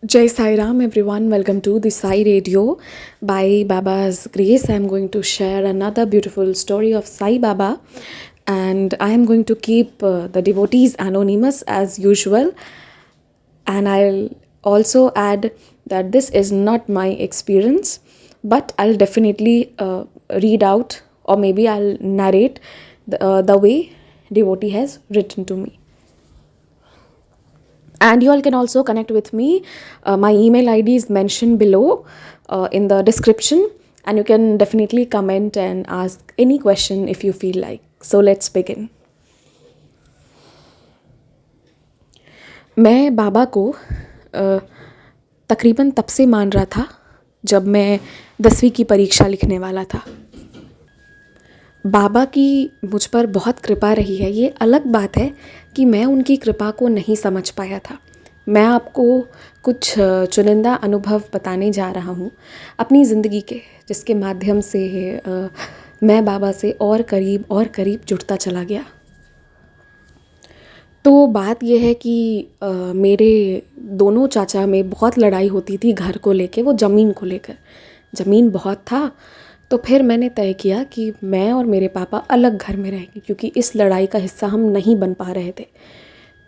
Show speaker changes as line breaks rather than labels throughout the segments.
Jai Sai Ram, everyone. Welcome to the Sai Radio. By Baba's grace, I am going to share another beautiful story of Sai Baba, and I am going to keep the devotees anonymous as usual. And I'll also add that this is not my experience, but I'll definitely read out, or maybe I'll narrate the way devotee has written to me. And you all can also connect with me. My email ID is mentioned below in the description, and you can definitely comment and ask any question if you feel like. So let's begin. मैं बाबा को तकरीबन तब से मान रहा था जब मैं 10वीं की परीक्षा लिखने वाला था। बाबा की मुझ पर बहुत कृपा रही है। ये अलग बात है कि मैं उनकी कृपा को नहीं समझ पाया था। मैं आपको कुछ चुनिंदा अनुभव बताने जा रहा हूँ अपनी ज़िंदगी के, जिसके माध्यम से मैं बाबा से और करीब जुड़ता चला गया। तो बात यह है कि मेरे दोनों चाचा में बहुत लड़ाई होती थी घर को लेके, वो ज़मीन को लेकर। ज़मीन बहुत था, तो फिर मैंने तय किया कि मैं और मेरे पापा अलग घर में रहेंगे, क्योंकि इस लड़ाई का हिस्सा हम नहीं बन पा रहे थे।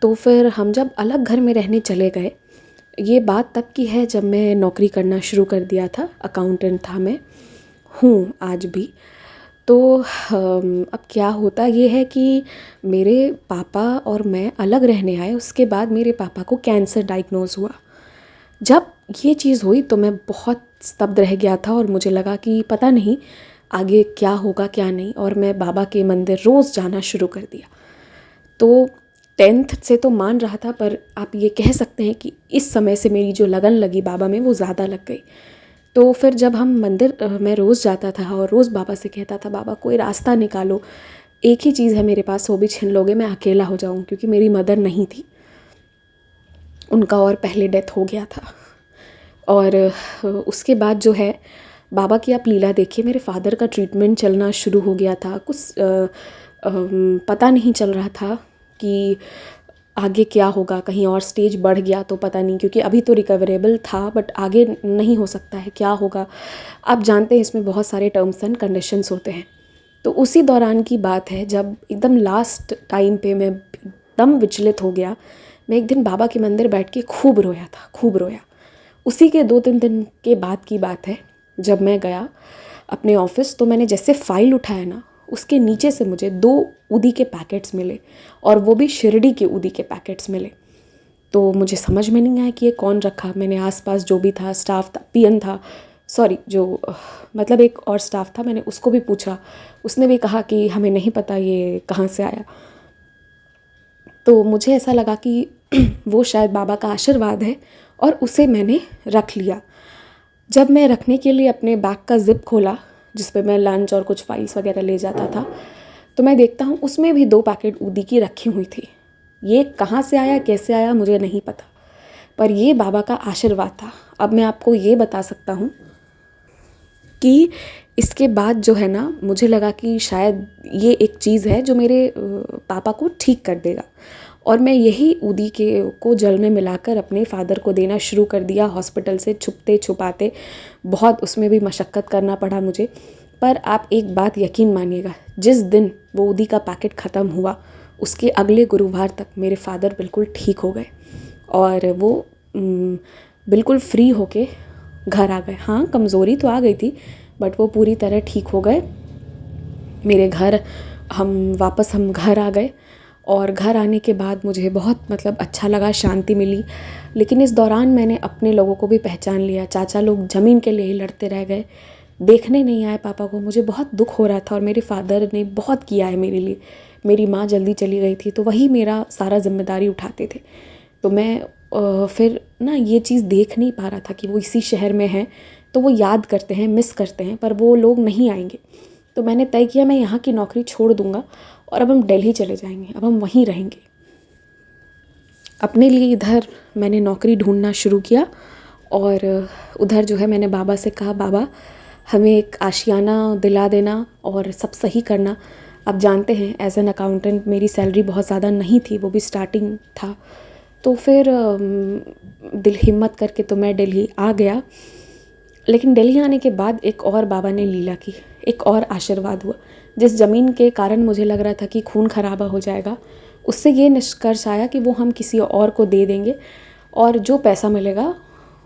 तो फिर हम जब अलग घर में रहने चले गए, ये बात तब की है जब मैं नौकरी करना शुरू कर दिया था। अकाउंटेंट था मैं, हूँ आज भी। तो अब क्या होता ये है कि मेरे पापा और मैं अलग रहने आए। उसके बाद मेरे पापा को कैंसर डायग्नोज़ हुआ। जब ये चीज़ हुई तो मैं बहुत स्तब्ध रह गया था और मुझे लगा कि पता नहीं आगे क्या होगा क्या नहीं। और मैं बाबा के मंदिर रोज़ जाना शुरू कर दिया। तो 10th से तो मान रहा था, पर आप ये कह सकते हैं कि इस समय से मेरी जो लगन लगी बाबा में वो ज़्यादा लग गई। तो फिर जब हम मंदिर मैं रोज़ जाता था और रोज़ बाबा से कहता था, बाबा कोई रास्ता निकालो, एक ही चीज़ है मेरे पास, वो भी छीन लोगे, मैं अकेला हो जाऊँ। क्योंकि मेरी मदर नहीं थी, उनका और पहले डेथ हो गया था। और उसके बाद जो है बाबा की आप लीला देखिए, मेरे फादर का ट्रीटमेंट चलना शुरू हो गया था। कुछ पता नहीं चल रहा था कि आगे क्या होगा, कहीं और स्टेज बढ़ गया तो पता नहीं, क्योंकि अभी तो रिकवरेबल था, बट आगे नहीं हो सकता है, क्या होगा आप जानते हैं। इसमें बहुत सारे टर्म्स एंड कंडीशंस होते हैं। तो उसी दौरान की बात है जब एकदम लास्ट टाइम पे मैं एकदम विचलित हो गया। मैं एक दिन बाबा के मंदिर बैठ के खूब रोया था, खूब रोया। उसी के 2-3 दिन के बाद की बात है, जब मैं गया अपने ऑफिस, तो मैंने जैसे फ़ाइल उठाया ना, उसके नीचे से मुझे 2 ऊदी के पैकेट्स मिले, और वो भी शिरडी के ऊदी के पैकेट्स मिले। तो मुझे समझ में नहीं आया कि ये कौन रखा। मैंने आसपास जो भी था, स्टाफ था, पीएन था, सॉरी जो मतलब एक और स्टाफ था, मैंने उसको भी पूछा। उसने भी कहा कि हमें नहीं पता ये कहाँ से आया। तो मुझे ऐसा लगा कि वो शायद बाबा का आशीर्वाद है, और उसे मैंने रख लिया। जब मैं रखने के लिए अपने बैग का ज़िप खोला, जिस पे मैं लंच और कुछ फाइल्स वगैरह ले जाता था, तो मैं देखता हूँ उसमें भी 2 पैकेट ऊदी की रखी हुई थी। ये कहाँ से आया, कैसे आया, मुझे नहीं पता, पर ये बाबा का आशीर्वाद था। अब मैं आपको ये बता सकता हूँ कि इसके बाद जो है ना, मुझे लगा कि शायद ये एक चीज़ है जो मेरे पापा को ठीक कर देगा। और मैं यही ऊदी के को जल में मिलाकर अपने फादर को देना शुरू कर दिया, हॉस्पिटल से छुपते छुपाते। बहुत उसमें भी मशक्क़त करना पड़ा मुझे। पर आप एक बात यकीन मानिएगा, जिस दिन वो ऊदी का पैकेट ख़त्म हुआ, उसके अगले गुरुवार तक मेरे फादर बिल्कुल ठीक हो गए, और वो बिल्कुल फ्री होके घर आ गए। हाँ, कमज़ोरी तो आ गई थी, बट वो पूरी तरह ठीक हो गए। मेरे घर हम घर आ गए, और घर आने के बाद मुझे बहुत मतलब अच्छा लगा, शांति मिली। लेकिन इस दौरान मैंने अपने लोगों को भी पहचान लिया। चाचा लोग ज़मीन के लिए ही लड़ते रह गए, देखने नहीं आए पापा को। मुझे बहुत दुख हो रहा था, और मेरे फादर ने बहुत किया है मेरे लिए। मेरी माँ जल्दी चली गई थी, तो वही मेरा सारा जिम्मेदारी उठाते थे। तो मैं फिर ना ये चीज़ देख नहीं पा रहा था कि वो इसी शहर में हैं, तो वो याद करते हैं, मिस करते हैं, पर वो लोग नहीं आएंगे। तो मैंने तय किया मैं यहाँ की नौकरी छोड़ दूँगा, और अब हम दिल्ली चले जाएंगे, अब हम वहीं रहेंगे। अपने लिए इधर मैंने नौकरी ढूंढना शुरू किया, और उधर जो है मैंने बाबा से कहा, बाबा हमें एक आशियाना दिला देना और सब सही करना। आप जानते हैं एज एन अकाउंटेंट मेरी सैलरी बहुत ज़्यादा नहीं थी, वो भी स्टार्टिंग था। तो फिर दिल हिम्मत करके तो मैं दिल्ली आ गया। लेकिन दिल्ली आने के बाद एक और बाबा ने लीला की, एक और आशीर्वाद हुआ। जिस ज़मीन के कारण मुझे लग रहा था कि खून खराबा हो जाएगा, उससे ये निष्कर्ष आया कि वो हम किसी और को दे देंगे, और जो पैसा मिलेगा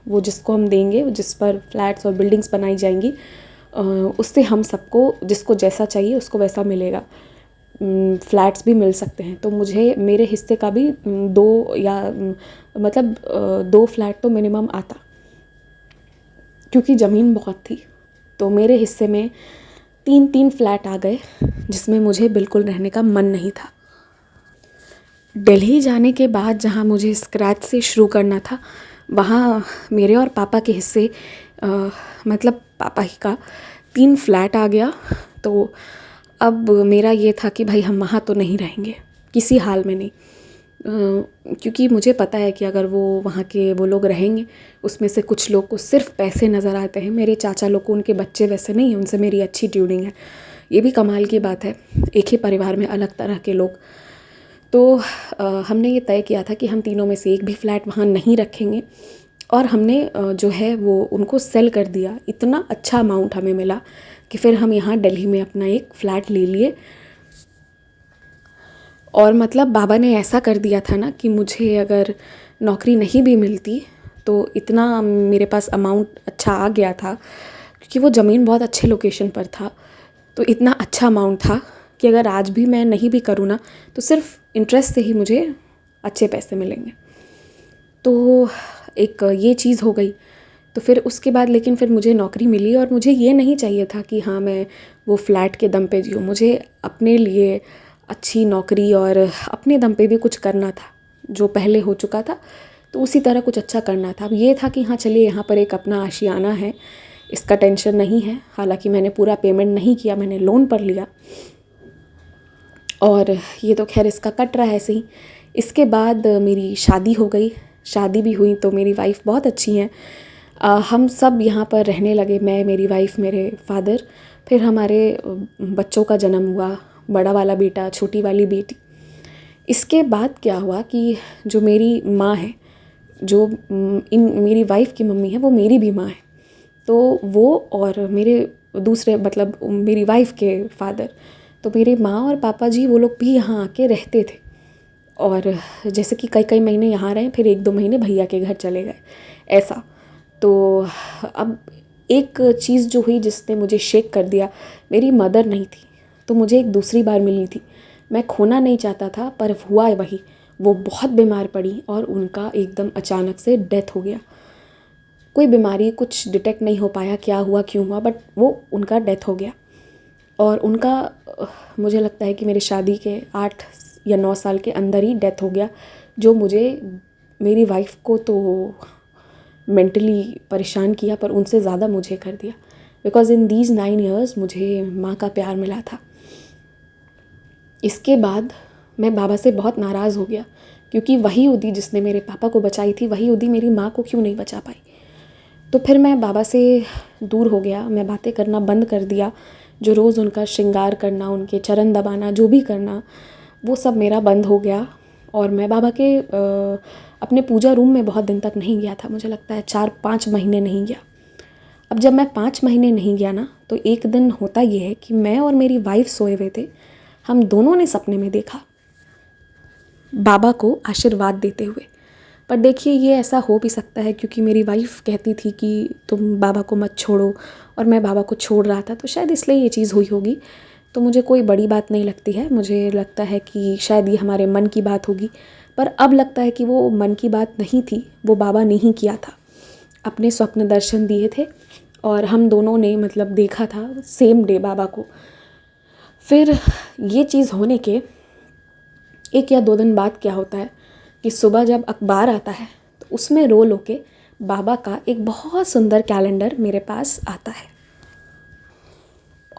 वो जिसको हम देंगे, जिस पर फ्लैट्स और बिल्डिंग्स बनाई जाएंगी, उससे हम सबको जिसको जैसा चाहिए उसको वैसा मिलेगा। फ्लैट्स भी मिल सकते हैं। तो मुझे मेरे हिस्से का भी मतलब 2 फ्लैट तो मिनिमम आता, क्योंकि ज़मीन बहुत थी। तो मेरे हिस्से में 3-3 फ्लैट आ गए, जिसमें मुझे बिल्कुल रहने का मन नहीं था। दिल्ली जाने के बाद जहाँ मुझे स्क्रैच से शुरू करना था, वहाँ मेरे और पापा के हिस्से मतलब पापा ही का 3 फ्लैट आ गया। तो अब मेरा ये था कि भाई हम वहाँ तो नहीं रहेंगे, किसी हाल में नहीं। क्योंकि मुझे पता है कि अगर वो वहाँ के वो लोग रहेंगे, उसमें से कुछ लोग को सिर्फ पैसे नज़र आते हैं। मेरे चाचा लोग को उनके बच्चे वैसे नहीं हैं, उनसे मेरी अच्छी ट्यूनिंग है। ये भी कमाल की बात है, एक ही परिवार में अलग तरह के लोग। तो हमने ये तय किया था कि हम तीनों में से एक भी फ्लैट वहाँ नहीं रखेंगे, और हमने जो है वो उनको सेल कर दिया। इतना अच्छा अमाउंट हमें मिला कि फिर हम यहाँ दिल्ली में अपना एक फ़्लैट ले लिए। और मतलब बाबा ने ऐसा कर दिया था ना कि मुझे अगर नौकरी नहीं भी मिलती तो इतना मेरे पास अमाउंट अच्छा आ गया था, क्योंकि वो ज़मीन बहुत अच्छे लोकेशन पर था। तो इतना अच्छा अमाउंट था कि अगर आज भी मैं नहीं भी करूँ ना, तो सिर्फ इंटरेस्ट से ही मुझे अच्छे पैसे मिलेंगे। तो एक ये चीज़ हो गई। तो फिर उसके बाद लेकिन फिर मुझे नौकरी मिली, और मुझे ये नहीं चाहिए था कि हाँ मैं वो फ्लैट के दम पे जीऊँ। मुझे अपने लिए अच्छी नौकरी और अपने दम पे भी कुछ करना था, जो पहले हो चुका था तो उसी तरह कुछ अच्छा करना था। अब ये था कि हाँ चलिए यहाँ पर एक अपना आशियाना है, इसका टेंशन नहीं है। हालांकि मैंने पूरा पेमेंट नहीं किया, मैंने लोन पर लिया, और ये तो खैर इसका कट रहा है ऐसे ही। इसके बाद मेरी शादी हो गई, शादी भी हुई। तो मेरी वाइफ़ बहुत अच्छी हैं। हम सब यहाँ पर रहने लगे, मैं, मेरी वाइफ़, मेरे फादर। फिर हमारे बच्चों का जन्म हुआ, बड़ा वाला बेटा, छोटी वाली बेटी। इसके बाद क्या हुआ कि जो मेरी माँ है, जो मेरी वाइफ़ की मम्मी है, वो मेरी भी माँ है। तो वो और मेरे दूसरे मतलब मेरी वाइफ़ के फादर, तो मेरे माँ और पापा जी वो लोग भी यहाँ आके रहते थे। और जैसे कि कई कई महीने यहाँ रहे, फिर 1-2 महीने भैया के घर चले गए, ऐसा। तो अब एक चीज़ जो हुई जिसने मुझे शेक कर दिया, मेरी मदर नहीं थी, तो मुझे एक दूसरी बार मिलनी थी। मैं खोना नहीं चाहता था, पर हुआ वही, वो बहुत बीमार पड़ी और उनका एकदम अचानक से डेथ हो गया। कोई बीमारी कुछ डिटेक्ट नहीं हो पाया, क्या हुआ क्यों हुआ, बट वो उनका डेथ हो गया। और उनका मुझे लगता है कि मेरी शादी के 8 या 9 साल के अंदर ही डेथ हो गया, जो मुझे, मेरी वाइफ़ को तो मेंटली परेशान किया, पर उनसे ज़्यादा मुझे कर दिया। बिकॉज़ इन दीज 9 ईयर्स मुझे माँ का प्यार मिला था। इसके बाद मैं बाबा से बहुत नाराज़ हो गया, क्योंकि वही उदी जिसने मेरे पापा को बचाई थी, वही उदी मेरी माँ को क्यों नहीं बचा पाई। तो फिर मैं बाबा से दूर हो गया, मैं बातें करना बंद कर दिया। जो रोज़ उनका श्रृंगार करना, उनके चरण दबाना, जो भी करना, वो सब मेरा बंद हो गया। और मैं बाबा के अपने पूजा रूम में बहुत दिन तक नहीं गया था, मुझे लगता है 4-5 महीने नहीं गया। अब जब मैं 5 महीने नहीं गया ना, तो एक दिन होता ये है कि मैं और मेरी वाइफ़ सोए हुए थे, हम दोनों ने सपने में देखा बाबा को आशीर्वाद देते हुए। पर देखिए ये ऐसा हो भी सकता है क्योंकि मेरी वाइफ़ कहती थी कि तुम बाबा को मत छोड़ो, और मैं बाबा को छोड़ रहा था, तो शायद इसलिए ये चीज़ हुई होगी। तो मुझे कोई बड़ी बात नहीं लगती है, मुझे लगता है कि शायद ये हमारे मन की बात होगी। पर अब लगता है कि वो मन की बात नहीं थी, वो बाबा ने ही किया था। अपने स्वप्न दर्शन दिए थे और हम दोनों ने मतलब देखा था सेम डे बाबा को। फिर ये चीज़ होने के 1 या 2 दिन बाद क्या होता है कि सुबह जब अखबार आता है तो उसमें रोल होके बाबा का एक बहुत सुंदर कैलेंडर मेरे पास आता है।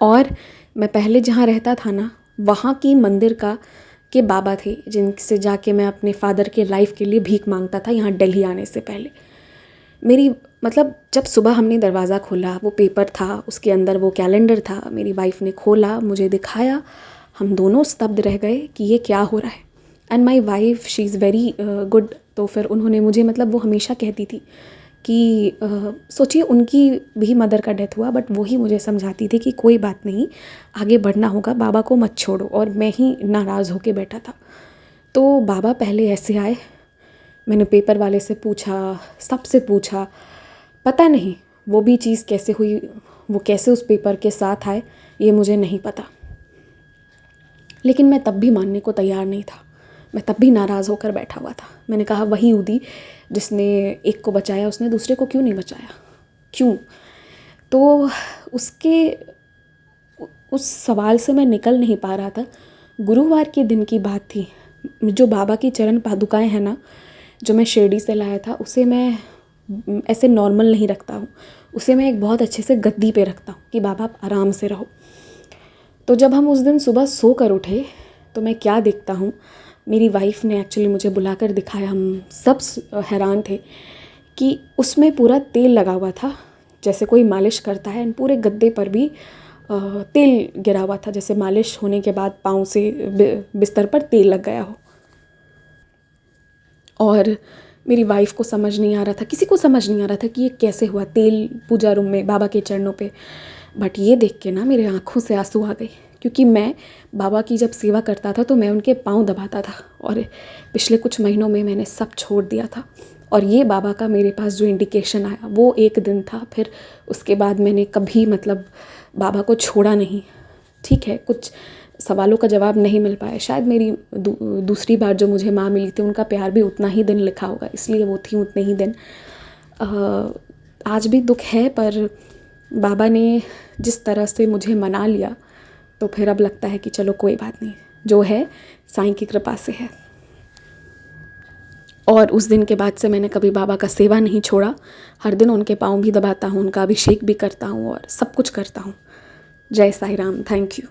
और मैं पहले जहाँ रहता था ना, वहाँ की मंदिर का के बाबा थे जिनसे जाके मैं अपने फादर के लाइफ के लिए भीख मांगता था यहाँ दिल्ली आने से पहले। मेरी मतलब जब सुबह हमने दरवाज़ा खोला, वो पेपर था, उसके अंदर वो कैलेंडर था, मेरी वाइफ़ ने खोला, मुझे दिखाया, हम दोनों स्तब्ध रह गए कि ये क्या हो रहा है। And my wife, she is very good तो फिर उन्होंने मुझे मतलब वो हमेशा कहती थी कि सोचिए उनकी भी मदर का डेथ हुआ बट वही मुझे समझाती थी कि कोई बात नहीं, आगे बढ़ना होगा, बाबा को मत छोड़ो। और मैं ही नाराज़ होके बैठा था। तो बाबा पहले ऐसे आए, मैंने पेपर वाले से पूछा, सबसे पूछा, पता नहीं वो भी चीज़ कैसे हुई, वो कैसे उस पेपर के साथ आए, ये मुझे नहीं पता। लेकिन मैं तब भी मानने को तैयार नहीं था। मैं तब भी नाराज़ होकर बैठा हुआ था। मैंने कहा वही उदी जिसने एक को बचाया, उसने दूसरे को क्यों नहीं बचाया, क्यों? तो उस सवाल से मैं निकल नहीं पा रहा था। गुरुवार के दिन की बात थी। जो बाबा की चरण पादुकाएं हैं ना, जो मैं शिरडी से लाया था, उसे मैं ऐसे नॉर्मल नहीं रखता हूँ, उसे मैं एक बहुत अच्छे से गद्दी पे रखता हूँ कि बाबा आप आराम से रहो। तो जब हम उस दिन सुबह सो कर उठे तो मैं क्या देखता हूँ, मेरी वाइफ ने एक्चुअली मुझे बुलाकर दिखाया। हम सब हैरान थे कि उसमें पूरा तेल लगा हुआ था, जैसे कोई मालिश करता है। पूरे गद्दे पर भी तेल गिरा हुआ था, जैसे मालिश होने के बाद पाँव से बिस्तर पर तेल लग गया हो। और मेरी वाइफ को समझ नहीं आ रहा था, किसी को समझ नहीं आ रहा था कि ये कैसे हुआ, तेल पूजा रूम में बाबा के चरणों पे। बट ये देख के ना मेरे आँखों से आंसू आ गए, क्योंकि मैं बाबा की जब सेवा करता था तो मैं उनके पाँव दबाता था, और पिछले कुछ महीनों में मैंने सब छोड़ दिया था। और ये बाबा का मेरे पास जो इंडिकेशन आया वो एक दिन था। फिर उसके बाद मैंने कभी मतलब बाबा को छोड़ा नहीं। ठीक है, कुछ सवालों का जवाब नहीं मिल पाया, शायद मेरी दूसरी बार जो मुझे माँ मिली थी उनका प्यार भी उतना ही दिन लिखा होगा, इसलिए वो थी उतने ही दिन। आज भी दुख है, पर बाबा ने जिस तरह से मुझे मना लिया तो फिर अब लगता है कि चलो कोई बात नहीं, जो है साईं की कृपा से है। और उस दिन के बाद से मैंने कभी बाबा का सेवा नहीं छोड़ा। हर दिन उनके पाँव भी दबाता हूँ, उनका अभिषेक भी करता हूँ और सब कुछ करता हूँ। जय साईं राम, थैंक यू।